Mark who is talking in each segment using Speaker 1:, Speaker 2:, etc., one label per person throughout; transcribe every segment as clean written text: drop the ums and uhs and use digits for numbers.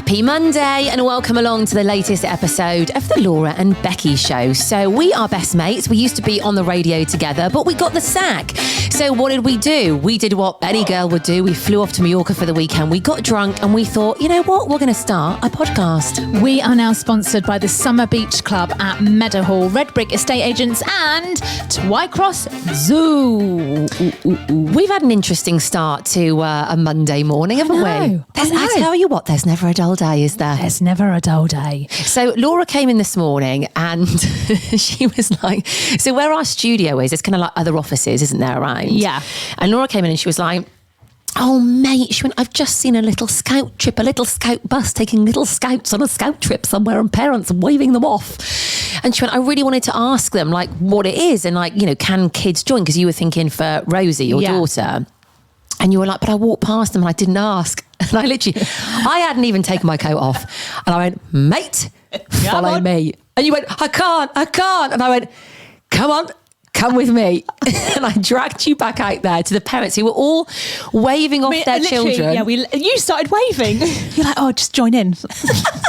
Speaker 1: Happy Monday and welcome along to the latest episode of the Laura and Becky Show. So we are best mates. We used to be on the radio together, but we got the sack. So what did we do? We did what any girl would do. We flew off to Mallorca for the weekend. We got drunk and we thought, you know what? We're going to start a podcast.
Speaker 2: We are now sponsored by the Summer Beach Club at Meadowhall, ZooRedbrik Estate Agents and Twycross Zoo.
Speaker 1: We've had an interesting start to a Monday morning, haven't we? I tell you what, there's never a dull day, is there?
Speaker 2: There's never a dull day.
Speaker 1: So Laura came in this morning and she was like, so where our studio is, there's kind of like other offices, isn't there, around?
Speaker 2: Yeah.
Speaker 1: And Laura came in and she was like, oh mate, she went, I've just seen a little scout trip, a little scout bus taking little scouts on a scout trip somewhere and parents waving them off. And she went, I really wanted to ask them like what it is and like, you know, can kids join? Because you were thinking for Rosie, your daughter. And you were like, but I walked past them and I didn't ask. And I hadn't even taken my coat off. And I went, mate, follow me. And you went, I can't. And I went, come on, come with me. And I dragged you back out there to the parents who were all waving off their children.
Speaker 2: Yeah, you started waving. You're like, oh, just join in.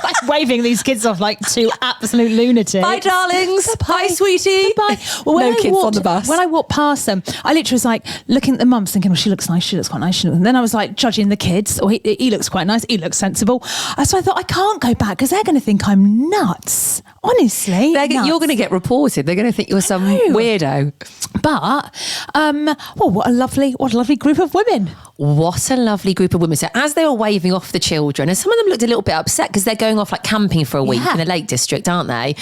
Speaker 2: Like waving these kids off like two absolute lunatics.
Speaker 1: Bye, darlings. Bye, sweetie.
Speaker 2: Bye. Well,
Speaker 1: no kids on the bus.
Speaker 2: When I walked past them, I literally was like looking at the mums thinking, well, she looks nice, she looks quite nice. And then I was like judging the kids. Oh, he looks quite nice, he looks sensible. So I thought, I can't go back because they're going to think I'm nuts. Honestly.
Speaker 1: You're going to get reported. They're going to think you're some weirdo.
Speaker 2: But, what a lovely group of women.
Speaker 1: What a lovely group of women. So as they were waving off the children, and some of them looked a little bit upset because they're going off like camping for a week in a Lake District, aren't they?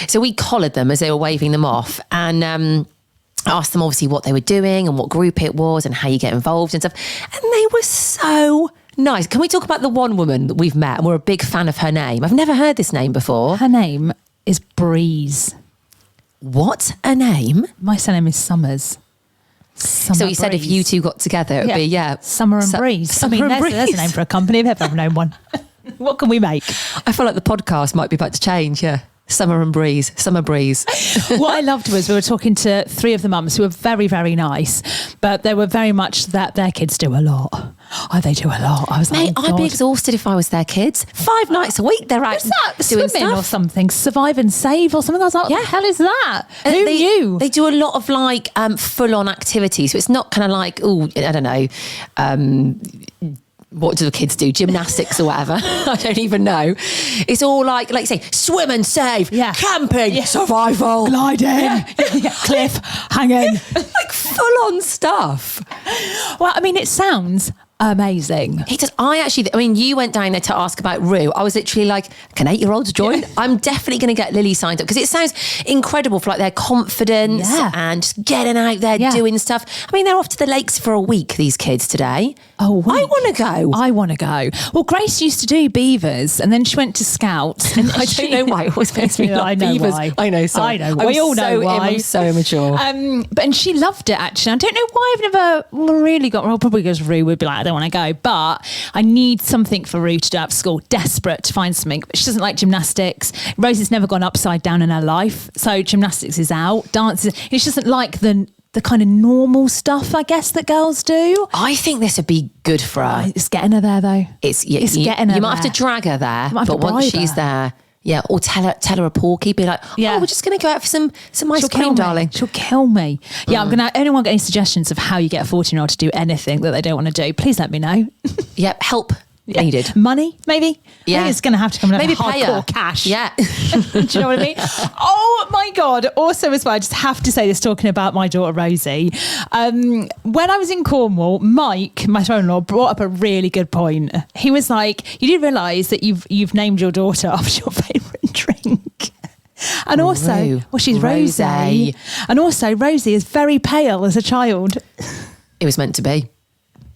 Speaker 1: So we collared them as they were waving them off and asked them obviously what they were doing and what group it was and how you get involved and stuff. And they were so nice. Can we talk about the one woman that we've met and we're a big fan of her name? I've never heard this name before.
Speaker 2: Her name is Breeze.
Speaker 1: What a name?
Speaker 2: My surname is Summers.
Speaker 1: So you said if you two got together, it would be,
Speaker 2: Summer and Breeze.
Speaker 1: Summer and Breeze.
Speaker 2: There's a name for a company if I've ever known one. What can we make?
Speaker 1: I feel like the podcast might be about to change, Summer and Breeze, Summer Breeze.
Speaker 2: What I loved was we were talking to three of the mums who were very, very nice, but they were very much that their kids do a lot. Oh, they do a lot. I was like,
Speaker 1: I'd be exhausted if I was their kids. 5 nights a week they're out doing stuff.
Speaker 2: Or something, Survive and Save or something. I was like, what the hell is that? Who knew?
Speaker 1: They do a lot of like full-on activities. So it's not kind of like, I don't know, what do the kids do? Gymnastics or whatever. I don't even know. It's all like say, swim and save, camping, survival,
Speaker 2: gliding, cliff, hanging.
Speaker 1: Like full-on stuff.
Speaker 2: Well, I mean, it sounds amazing.
Speaker 1: He does. You went down there to ask about Roo. I was literally like, can 8-year-olds join? Yeah. I'm definitely going to get Lily signed up because it sounds incredible for like their confidence and just getting out there doing stuff. I mean, they're off to the lakes for a week, these kids today.
Speaker 2: Oh,
Speaker 1: I want to go.
Speaker 2: I want to go. Well, Grace used to do beavers and then she went to Scouts. And
Speaker 1: I don't know why. It always makes me laugh. Beavers.
Speaker 2: Why.
Speaker 1: I know. Sorry.
Speaker 2: I know. We all know why.
Speaker 1: I'm so immature.
Speaker 2: And she loved it, actually. I don't know why I've never really got... Well, probably because Roo would be like, I don't want to go. But I need something for Roo to do after school. Desperate to find something. But she doesn't like gymnastics. Rosie's never gone upside down in her life. So gymnastics is out. Dance is... She doesn't like the kind of normal stuff, I guess, that girls do.
Speaker 1: I think this would be good for her.
Speaker 2: It's getting her there, though.
Speaker 1: It's getting her You might have to drag her there, but once she's there... Yeah, or tell her a porky, be like, we're just going to go out for some ice cream, darling.
Speaker 2: She'll kill me. Yeah, anyone got any suggestions of how you get a 14-year-old to do anything that they don't want to do, please let me know.
Speaker 1: Yep, help needed.
Speaker 2: Money, maybe?
Speaker 1: Yeah.
Speaker 2: I think it's going to have to come
Speaker 1: maybe
Speaker 2: hardcore cash.
Speaker 1: Yeah.
Speaker 2: Do you know what I mean? Oh my God. Also as well, I just have to say this talking about my daughter Rosie. When I was in Cornwall, Mike, my son-in-law, brought up a really good point. He was like, you do realise that you've named your daughter after your favourite drink. And also, she's Rosé. And also, Rosie is very pale as a child.
Speaker 1: It was meant to be.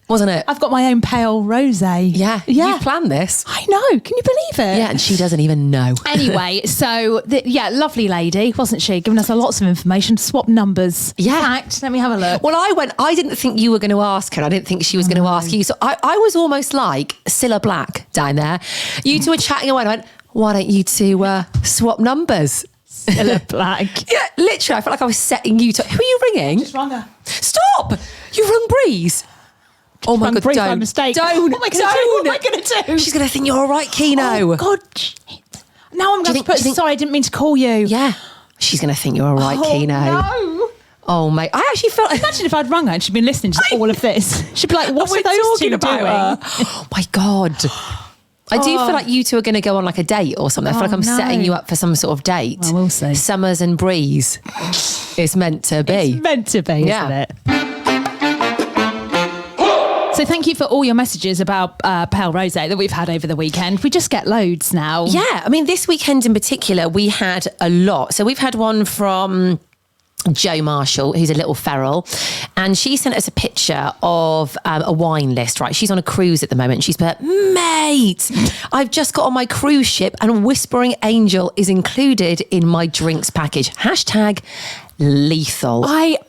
Speaker 1: Wasn't it?
Speaker 2: I've got my own pale rosé.
Speaker 1: Yeah. You planned this.
Speaker 2: I know. Can you believe it?
Speaker 1: Yeah, and she doesn't even know.
Speaker 2: Anyway, so, lovely lady, wasn't she? Giving us lots of information, swap numbers.
Speaker 1: Yeah.
Speaker 2: In fact, let me have a look.
Speaker 1: Well, I didn't think you were going to ask her. I didn't think she was going to ask you. So I was almost like Cilla Black down there. You two were chatting away and I went, why don't you two swap numbers?
Speaker 2: Cilla Black.
Speaker 1: Yeah, literally, I felt like I was setting you to... Who are you ringing?
Speaker 2: Just rung her.
Speaker 1: Stop! You rung Breeze. Oh my God,
Speaker 2: Brief
Speaker 1: don't.
Speaker 2: by mistake.
Speaker 1: Don't.
Speaker 2: What am I going to do?
Speaker 1: She's going to think you're all right, Kino.
Speaker 2: Oh God, shit. Now I'm going to put, sorry, I didn't mean to call you.
Speaker 1: Yeah. She's going to think you're all right, Kino.
Speaker 2: No.
Speaker 1: Oh, mate. I actually felt...
Speaker 2: Imagine if I'd rung her and she'd been listening to all of this. She'd be like, what are those two doing?
Speaker 1: Oh, my God. I do feel like you two are going to go on like a date or something. I feel like I'm setting you up for some sort of date.
Speaker 2: Well, we'll see.
Speaker 1: Summers and Breeze. It's meant to be.
Speaker 2: It's meant to be, isn't it? So thank you for all your messages about Pale Rosé that we've had over the weekend. We just get loads now.
Speaker 1: Yeah. I mean, this weekend in particular, we had a lot. So we've had one from Jo Marshall, who's a little feral, and she sent us a picture of a wine list, right? She's on a cruise at the moment. She's put, mate, I've just got on my cruise ship and Whispering Angel is included in my drinks package. # lethal.
Speaker 2: I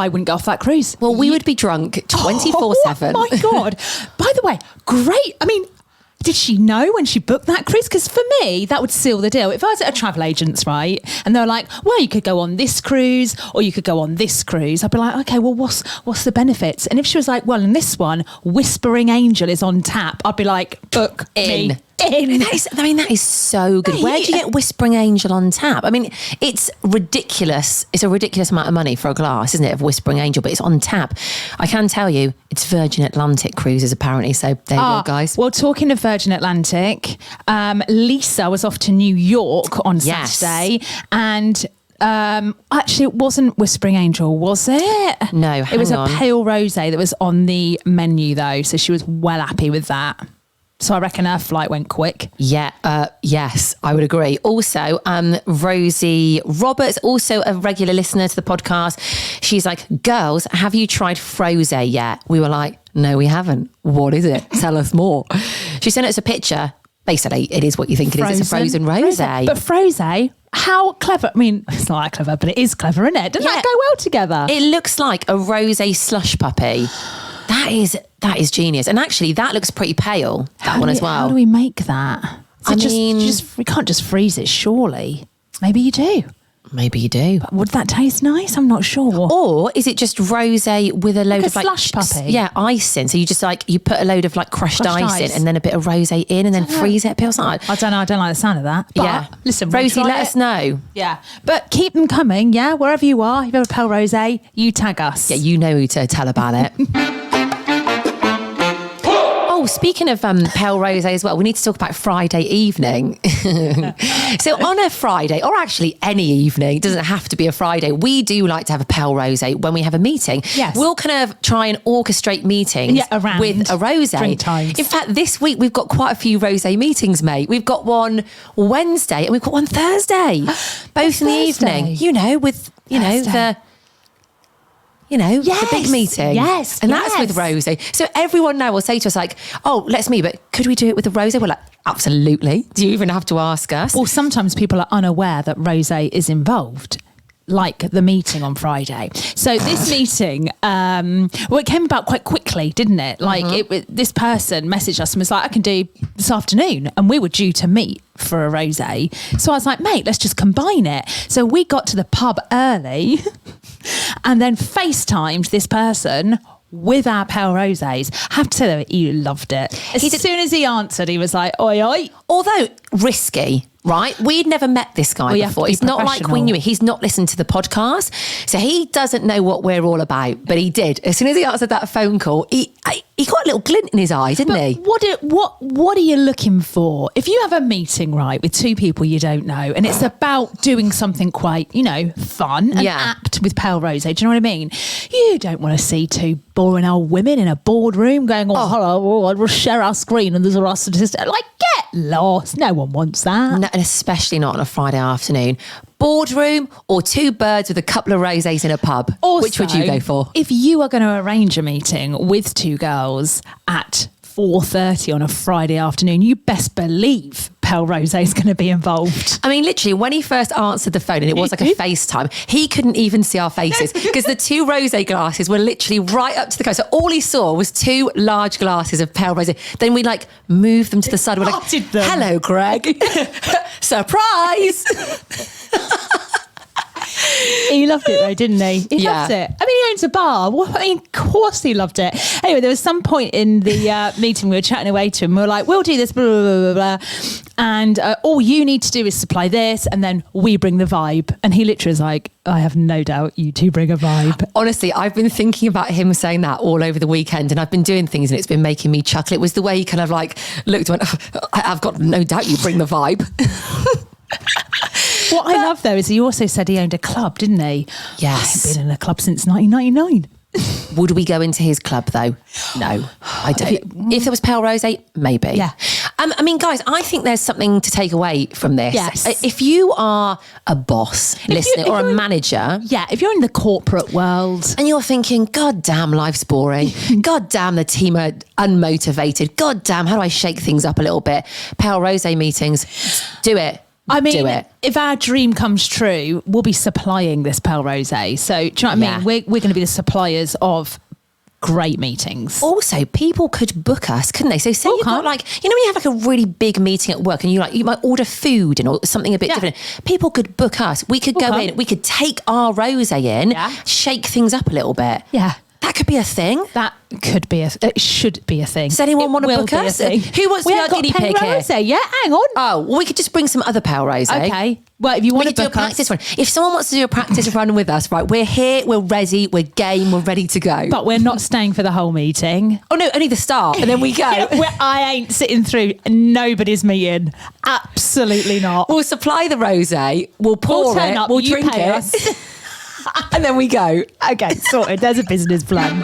Speaker 2: wouldn't go off that cruise.
Speaker 1: Well, we would be drunk 24/7.
Speaker 2: Oh my God. By the way, great. I mean, did she know when she booked that cruise? Because for me, that would seal the deal. If I was at a travel agent's, right, and they were like, well, you could go on this cruise or you could go on this cruise, I'd be like, okay, well, what's the benefits? And if she was like, well, in this one, Whispering Angel is on tap, I'd be like, book me in.
Speaker 1: That is so good. Where do you get Whispering Angel on tap? I mean, it's ridiculous. It's a ridiculous amount of money for a glass, isn't it, of Whispering Angel, but it's on tap. I can tell you, it's Virgin Atlantic cruises apparently. So there you go, guys.
Speaker 2: Well, talking of Virgin Atlantic, Lisa was off to New York on Saturday, and actually it wasn't Whispering Angel, was it?
Speaker 1: No,
Speaker 2: it was
Speaker 1: hang on.
Speaker 2: a Pale Rosé that was on the menu though, so she was well happy with that. So I reckon her flight went quick.
Speaker 1: Yeah, yes, I would agree. Also, Rosie Roberts, also a regular listener to the podcast. She's like, girls, have you tried Frosé yet? We were like, no, we haven't. What is it? Tell us more. She sent us a picture. Basically, it is what you think it is. It's a frozen rosé.
Speaker 2: But frosé, how clever. I mean, it's not that clever, but it is clever, isn't it? Doesn't that go well together?
Speaker 1: It looks like a rosé slush puppy. That is genius. And actually, that looks pretty pale, that one as well.
Speaker 2: How do we make that? We can't just freeze it, surely. Maybe you do.
Speaker 1: Maybe you do.
Speaker 2: But would that taste nice? I'm not sure.
Speaker 1: Or is it just rosé with a load of
Speaker 2: slush puppy?
Speaker 1: Yeah, ice in. So you just you put a load of crushed ice in and then a bit of rosé in and then freeze it. Feels like
Speaker 2: I don't know. I don't like the sound of that. But
Speaker 1: yeah.
Speaker 2: Listen,
Speaker 1: Rosie, let us know.
Speaker 2: Yeah. But keep them coming. Yeah. Wherever you are, if you have a Pale Rosé, you tag us.
Speaker 1: Yeah, you know who to tell about it. Oh, speaking of Pale Rosé as well, we need to talk about Friday evening. So on a Friday, or actually any evening, it doesn't have to be a Friday, we do like to have a Pale Rosé when we have a meeting.
Speaker 2: Yes.
Speaker 1: We'll kind of try and orchestrate meetings
Speaker 2: around
Speaker 1: with a rosé.
Speaker 2: drink times.
Speaker 1: In fact, this week we've got quite a few rosé meetings, mate. We've got one Wednesday and we've got one Thursday. Both in the evening. With the big meeting.
Speaker 2: Yes.
Speaker 1: And that's with rosé. So everyone now will say to us let's meet, but could we do it with a rosé? We're like, absolutely. Do you even have to ask us?
Speaker 2: Well, sometimes people are unaware that rosé is involved. Like the meeting on Friday. So this meeting, it came about quite quickly, didn't it? This person messaged us and was like, I can do this afternoon. And we were due to meet for a rosé. So I was like, mate, let's just combine it. So we got to the pub early and then FaceTimed this person with our Pale Rosés. I have to say that he loved it. As soon as he answered, he was like, oi, oi.
Speaker 1: Although risky, right? We'd never met this guy before. It's not like we knew it. He's not listened to the podcast. So he doesn't know what we're all about, but he did. As soon as he answered that phone call, he got a little glint in his eye, didn't he?
Speaker 2: What are you looking for? If you have a meeting, right, with two people you don't know, and it's about doing something quite, fun and apt with Pale Rosé, do you know what I mean? You don't want to see two boring old women in a boardroom going, hello, I'll share our screen and there's a statistic. Get lost. No one wants that.
Speaker 1: No, and especially not on a Friday afternoon. Boardroom or two birds with a couple of rosés in a pub.
Speaker 2: Also,
Speaker 1: which would you go for?
Speaker 2: If you are going to arrange a meeting with two girls at 4:30 on a Friday afternoon, you best believe Pale Rosé is going to be involved.
Speaker 1: I mean, literally, when he first answered the phone and it was like a FaceTime, he couldn't even see our faces because the two rosé glasses were literally right up to the coast. So all he saw was two large glasses of Pale Rosé. Then we moved them to the side. We're like, hello, Greg. Surprise.
Speaker 2: He loved it though, didn't he? He loved it. I mean, he owns a bar. Well, I mean, of course he loved it. Anyway, there was some point in the meeting we were chatting away to him. We were like, we'll do this, blah, blah, blah, blah. And all you need to do is supply this, and then we bring the vibe. And he literally was like, I have no doubt you two bring a vibe.
Speaker 1: Honestly, I've been thinking about him saying that all over the weekend, and I've been doing things and it's been making me chuckle. It was the way he kind of like looked and went, I've got no doubt you bring the vibe.
Speaker 2: What I love though is he also said he owned a club, didn't he?
Speaker 1: Yes.
Speaker 2: I've been in a club since 1999.
Speaker 1: Would we go into his club though? No, I don't. If there was Pale Rosé, maybe.
Speaker 2: Yeah.
Speaker 1: I mean, guys, I think there's something to take away from this.
Speaker 2: Yes.
Speaker 1: If you are a boss listening or a manager.
Speaker 2: Yeah, if you're in the corporate world.
Speaker 1: And you're thinking, God damn, life's boring. God damn, the team are unmotivated. God damn, how do I shake things up a little bit? Pale Rosé meetings, do it.
Speaker 2: I mean,
Speaker 1: do it.
Speaker 2: If our dream comes true, we'll be supplying this Pale Rosé. So, do you know what I mean? We're going to be the suppliers of great meetings.
Speaker 1: Also, people could book us, couldn't they? So say you've got like, you know, when you have like a really big meeting at work and you might order food and or something a bit different. People could book us. We could go in, we could take our rosé in, shake things up a little bit.
Speaker 2: Yeah.
Speaker 1: That could be a thing.
Speaker 2: That could be it should be a thing.
Speaker 1: Does anyone want to book us? Who wants to be our guinea pig here?
Speaker 2: Rosé, yeah, hang on.
Speaker 1: Oh, well, we could just bring some other Pale Rosé.
Speaker 2: Okay. Well, if you want to
Speaker 1: do a practice run. If someone wants to do a practice run with us, right, we're here, we're ready, we're game, we're ready to go.
Speaker 2: But we're not staying for the whole meeting.
Speaker 1: Oh no, only the start, and then we go.
Speaker 2: I ain't sitting through nobody's meeting. Absolutely not.
Speaker 1: We'll supply the rosé, we'll pour it, we'll drink it, and then we go.
Speaker 2: Okay, sorted. There's a business plan.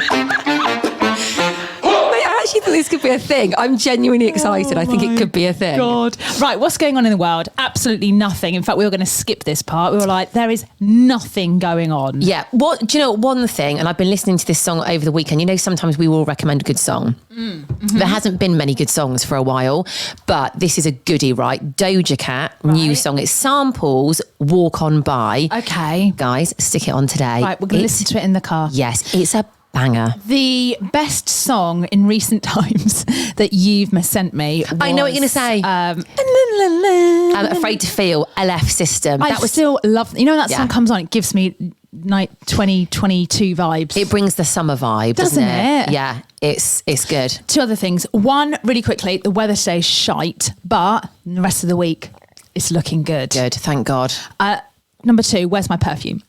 Speaker 1: I actually think this could be a thing. I'm genuinely excited. I think it could be a thing.
Speaker 2: God. Right, what's going on in the world? Absolutely nothing. In fact, we were going to skip this part. We were like, there is nothing going on.
Speaker 1: Yeah. Do you know one thing? And I've been listening to this song over the weekend. You know, sometimes we will recommend a good song. Mm-hmm. There hasn't been many good songs for a while, but this is a goodie, right? Doja Cat, new song. It samples Walk On By.
Speaker 2: Okay.
Speaker 1: Guys, stick it on today.
Speaker 2: Right, we're going to listen to it in the car.
Speaker 1: Yes, it's a banger.
Speaker 2: The best song in recent times that you've sent me was,
Speaker 1: I know what you're going to say. I'm Afraid to Feel, LF System.
Speaker 2: I still love, you know, when that song comes on, it gives me night 2022 vibes.
Speaker 1: It brings the summer vibe, doesn't it? Yeah, it's good.
Speaker 2: Two other things. One, really quickly, the weather stays shite, but the rest of the week, it's looking good.
Speaker 1: Good, thank God.
Speaker 2: Number two, where's my perfume?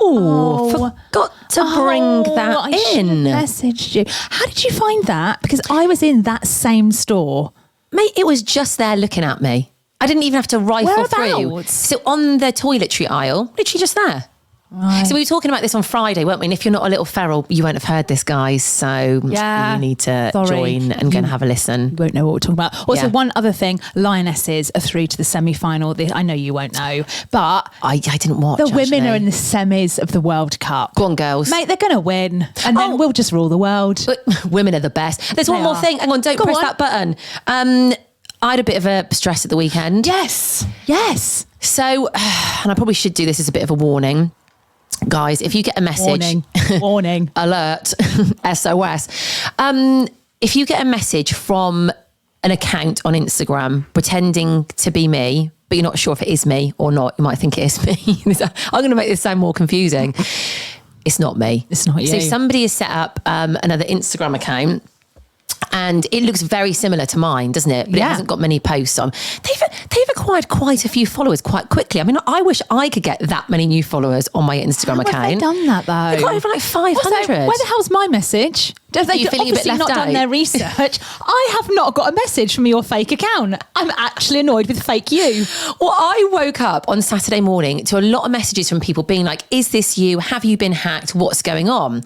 Speaker 1: Forgot to bring that in.
Speaker 2: I messaged you. How did you find that? Because I was in that same store.
Speaker 1: Mate, it was just there looking at me. I didn't even have to rifle through. So on the toiletry aisle, literally just there. Right. So we were talking about this on Friday, weren't we? And if you're not a little feral, you won't have heard this, guys. So you need to join and go and have a listen.
Speaker 2: You won't know what we're talking about. Also, one other thing, Lionesses are through to the semi-final. I know you won't know, but
Speaker 1: I didn't watch.
Speaker 2: The women are in the semis of the World Cup.
Speaker 1: Go on, girls.
Speaker 2: Mate, they're going to win. And then we'll just rule the world.
Speaker 1: But women are the best. There's one more thing. Hang on, don't press that button. I had a bit of a stress at the weekend.
Speaker 2: Yes.
Speaker 1: So, and I probably should do this as a bit of a warning. Guys, if you get a message,
Speaker 2: warning,
Speaker 1: alert, SOS. If you get a message from an account on Instagram pretending to be me, but you're not sure if it is me or not, you might think it is me. I'm going to make this sound more confusing. It's not me.
Speaker 2: It's not you.
Speaker 1: So somebody has set up another Instagram account. And it looks very similar to mine, doesn't it? But it hasn't got many posts on. They've acquired quite a few followers quite quickly. I mean, I wish I could get that many new followers on my Instagram account.
Speaker 2: How have they done that, though?
Speaker 1: They've got over like 500.
Speaker 2: Where the hell's my message? Have they obviously not done their research? I have not got a message from your fake account. I'm actually annoyed with fake you.
Speaker 1: Well, I woke up on Saturday morning to a lot of messages from people being like, is this you? Have you been hacked? What's going on?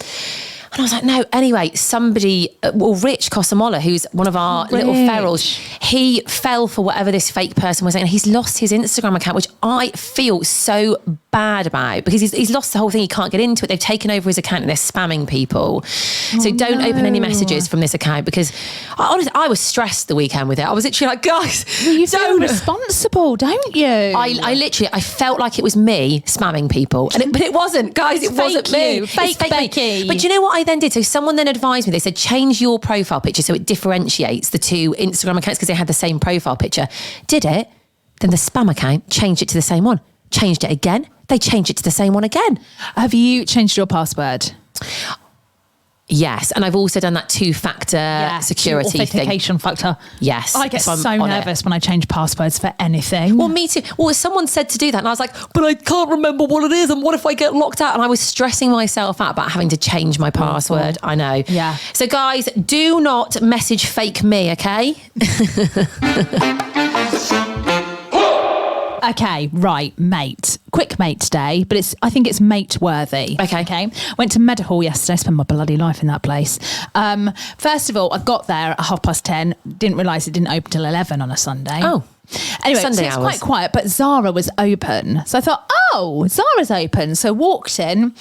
Speaker 1: And I was like, no. Anyway, somebody, Rich Cosamola, who's one of our little ferals, he fell for whatever this fake person was saying. He's lost his Instagram account, which I feel so bad about because he's lost the whole thing. He can't get into it. They've taken over his account and they're spamming people. So don't open any messages from this account because honestly, I was stressed the weekend with it. I was literally like, guys,
Speaker 2: you feel responsible, don't you?
Speaker 1: I felt like it was me spamming people. But it wasn't, guys. It wasn't me.
Speaker 2: Fake Becky.
Speaker 1: But do you know what I then did? So someone then advised me, they said, change your profile picture so it differentiates the two Instagram accounts because they had the same profile picture. Did it? Then the spam account changed it to the same one. Changed it again. they change it to the same one again.
Speaker 2: Have you changed your password?
Speaker 1: Yes, and I've also done that two-factor security
Speaker 2: authentication factor.
Speaker 1: Yes.
Speaker 2: I get so nervous when I change passwords for anything.
Speaker 1: Well, me too. Well, someone said to do that and I was like, but I can't remember what it is and what if I get locked out? And I was stressing myself out about having to change my password. I know.
Speaker 2: Yeah.
Speaker 1: So guys, do not message fake me, okay?
Speaker 2: Okay, right, mate. Quick mate today, but I think it's mate worthy.
Speaker 1: Okay.
Speaker 2: Went to Meadowhall yesterday, spent my bloody life in that place. First of all, I got there at 10:30, didn't realise it didn't open till 11 on a Sunday.
Speaker 1: Oh.
Speaker 2: Anyway,
Speaker 1: Sunday
Speaker 2: so it's
Speaker 1: hours.
Speaker 2: quite quiet, but Zara was open. So I thought, oh, Zara's open. So walked in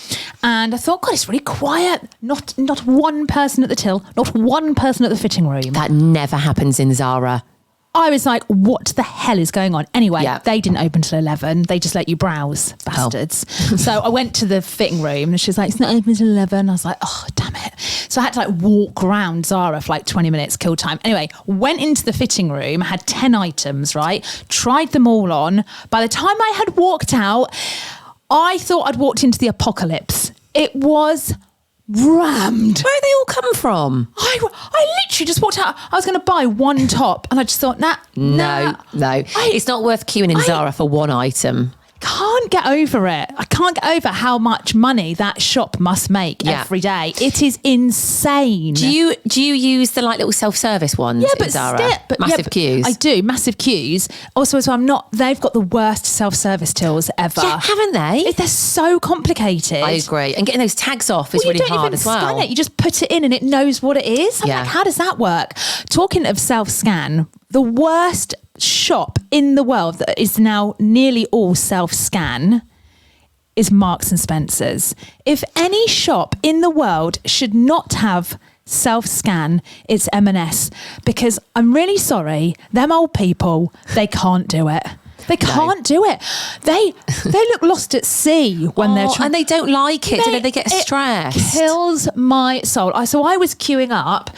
Speaker 2: and I thought, God, it's really quiet. Not one person at the till, not one person at the fitting room.
Speaker 1: That never happens in Zara.
Speaker 2: I was like, what the hell is going on? Anyway,
Speaker 1: Yeah.
Speaker 2: they didn't open till 11. They just let you browse, bastards. So I went to the fitting room and she was like, it's not open till 11. I was like, oh, damn it. So I had to like walk around Zara for like 20 minutes, kill time. Anyway, went into the fitting room, had 10 items, right? Tried them all on. By the time I had walked out, I thought I'd walked into the apocalypse. It was rammed.
Speaker 1: Where do they all come from?
Speaker 2: I literally just walked out. I was going to buy one top and I just thought, nah.
Speaker 1: It's not worth queuing in Zara for one item.
Speaker 2: Can't get over it. I can't get over how much money that shop must make every day. It is insane.
Speaker 1: Do you use the like little self-service ones in Zara? Massive queues.
Speaker 2: I do, massive queues. Also, as well, they've got the worst self-service tills ever.
Speaker 1: Yeah, haven't they?
Speaker 2: They're so complicated.
Speaker 1: I agree. And getting those tags off is really hard as well.
Speaker 2: You don't even scan it. You just put it in and it knows what it is. I'm like, how does that work? Talking of self-scan, the worst shop in the world that is now nearly all self-scan is Marks and Spencer's. If any shop in the world should not have self-scan, it's M&S, because I'm really sorry, them old people, they can't do it. They can't do it. They look lost at sea when they're trying.
Speaker 1: And they don't like it, do they? They get stressed.
Speaker 2: It kills my soul. So I was queuing up.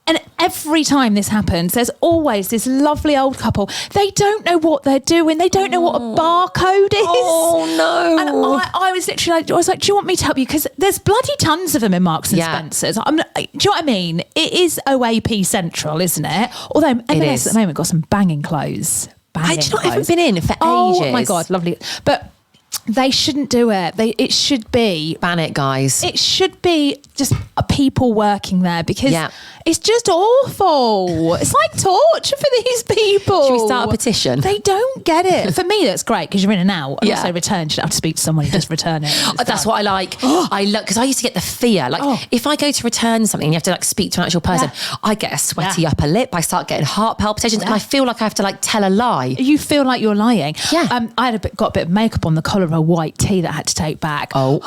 Speaker 2: And every time this happens, there's always this lovely old couple. They don't know what they're doing. They don't know what a barcode is.
Speaker 1: Oh, no.
Speaker 2: And I was literally like, do you want me to help you? Because there's bloody tons of them in Marks and Spencer's. Do you know what I mean? It is OAP Central, isn't it? Although M&S at the moment got some banging clothes.
Speaker 1: I haven't been in for ages.
Speaker 2: Oh, my God, lovely. But they shouldn't do it. It should be...
Speaker 1: Ban it, guys.
Speaker 2: It should be just people working there because it's just awful. It's like torture for these people.
Speaker 1: Should we start a petition?
Speaker 2: They don't get it. For me, that's great because you're in and out. And also return. You don't have to speak to someone who just return it.
Speaker 1: That's what I like. I look, because I used to get the fear. Like if I go to return something and you have to like speak to an actual person, I get a sweaty upper lip. I start getting heart palpitations and I feel like I have to like tell a lie.
Speaker 2: You feel like you're lying.
Speaker 1: Yeah.
Speaker 2: I got a bit of makeup on the collar of a white tee that I had to take back. I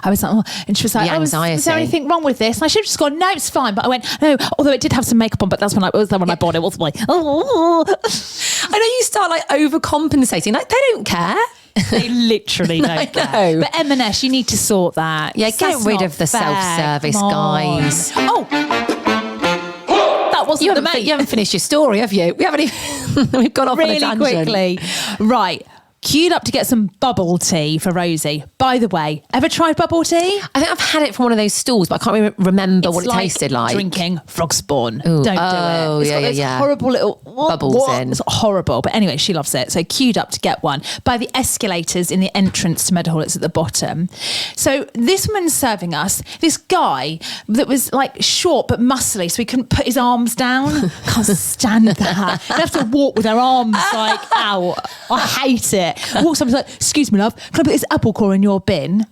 Speaker 2: was like, and she was like, is there anything wrong with this? And I should have just gone, no, it's fine. But I went, no, although it did have some makeup on, but that's when I bought it. Was like, I
Speaker 1: know you start like overcompensating. Like they don't care.
Speaker 2: They literally don't care. But M&S, you need to sort that.
Speaker 1: Yeah, get rid of the self-service, guys.
Speaker 2: That wasn't
Speaker 1: you haven't finished your story, have you? We haven't even. We've gone off
Speaker 2: really
Speaker 1: on a tangent.
Speaker 2: Quickly. Right. Queued up to get some bubble tea for Rosie. By the way, ever tried bubble tea?
Speaker 1: I think I've had it from one of those stalls, but I can't remember what it tasted like.
Speaker 2: Drinking frog spawn. Don't do it. It's got those horrible little
Speaker 1: bubbles in.
Speaker 2: It's horrible. But anyway, she loves it. So queued up to get one. By the escalators in the entrance to Meadowhall, it's at the bottom. So this woman's serving us, this guy that was like short but muscly, so he couldn't put his arms down. Can't stand that. They have to walk with their arms like out. I hate it. Walks up and like, excuse me, love, can I put this apple core in your bin?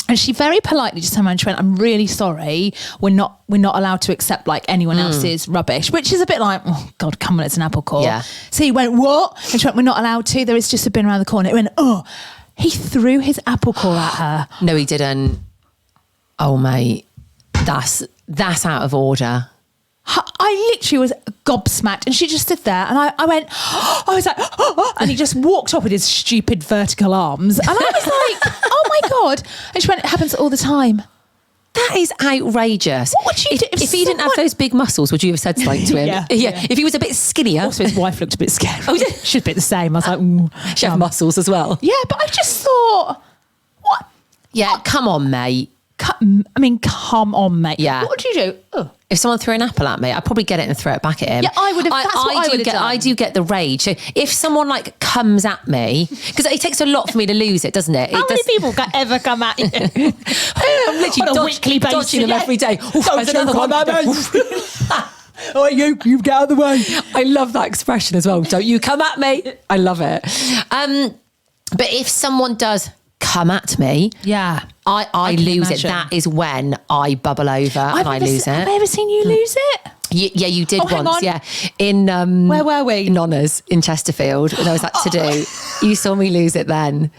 Speaker 2: And she very politely just turned around and she went, I'm really sorry, we're not allowed to accept like anyone else's rubbish, which is a bit like, oh God, come on, it's an apple core.
Speaker 1: Yeah.
Speaker 2: So he went, what? And she went, we're not allowed to, there is just a bin around the corner. It went, he threw his apple core at her.
Speaker 1: No, he didn't. Oh mate, that's out of order.
Speaker 2: I literally was gobsmacked and she just stood there and I went, I was like, and he just walked off with his stupid vertical arms and I was like, oh my God. And she went, it happens all the time.
Speaker 1: That is outrageous.
Speaker 2: What would you do
Speaker 1: if he didn't have those big muscles? Would you have said something to him?
Speaker 2: Yeah.
Speaker 1: If he was a bit skinnier.
Speaker 2: Also, his wife looked a bit scary.
Speaker 1: Oh, yeah.
Speaker 2: She's a bit the same. I was like,
Speaker 1: she had muscles as well.
Speaker 2: Yeah, but I just thought, what?
Speaker 1: Yeah, come on, mate.
Speaker 2: Come on, mate.
Speaker 1: Yeah.
Speaker 2: What would you do? Oh.
Speaker 1: If someone threw an apple at me, I'd probably get it and throw it back at him.
Speaker 2: Yeah, I would have. That's what I would have done.
Speaker 1: I do get the rage. So if someone like comes at me, because it takes a lot for me to lose it, doesn't it?
Speaker 2: How many people ever come at you?
Speaker 1: I'm literally
Speaker 2: on a weekly basis,
Speaker 1: dodging them every day. There's another one.
Speaker 2: Oh, you get out of the way.
Speaker 1: I love that expression as well. Don't you come at me. I love it. But if someone does come at me, I lose it. That is when I bubble over and I lose it.
Speaker 2: Have I ever seen you lose it?
Speaker 1: Yeah, you did
Speaker 2: hang
Speaker 1: once.
Speaker 2: on.
Speaker 1: Yeah, in
Speaker 2: where were we?
Speaker 1: In Honours in Chesterfield, when there was that to do. You saw me lose it then.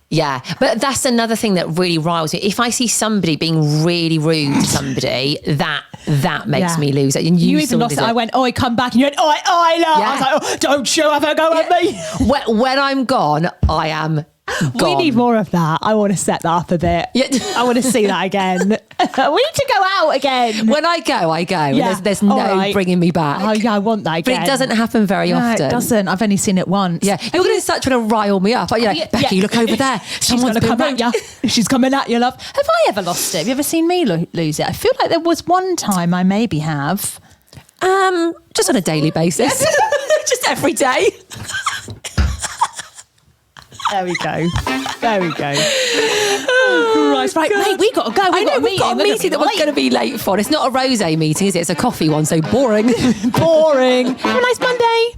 Speaker 1: Yeah, but that's another thing that really riles me. If I see somebody being really rude to somebody, that makes me lose it. And you
Speaker 2: even lost it. I went, I come back, and you went, I love. Yeah. I was like, oh, don't you ever go at me.
Speaker 1: When I'm gone, I am gone.
Speaker 2: We need more of that. I want to set that up a bit.
Speaker 1: Yeah.
Speaker 2: I want to see that again. We need to go out again.
Speaker 1: When I go.
Speaker 2: Yeah.
Speaker 1: There's no bringing me back.
Speaker 2: Oh yeah, I want that again.
Speaker 1: But it doesn't happen very often.
Speaker 2: No, it doesn't. I've only seen it once.
Speaker 1: Yeah, you're going to start trying to rile me up. Becky, look over there.
Speaker 2: Someone's going to come at you. She's coming at you, love. Have I ever lost it? Have you ever seen me lose it? I feel like there was one time I maybe have.
Speaker 1: Just on a daily basis. Just every day.
Speaker 2: There we go. Oh, Christ. Right, mate, we got to go. We've got a meeting
Speaker 1: that we're going to be late for. It's not a Rosé meeting, is it? It's a coffee one, so boring.
Speaker 2: Boring. Have a nice Monday.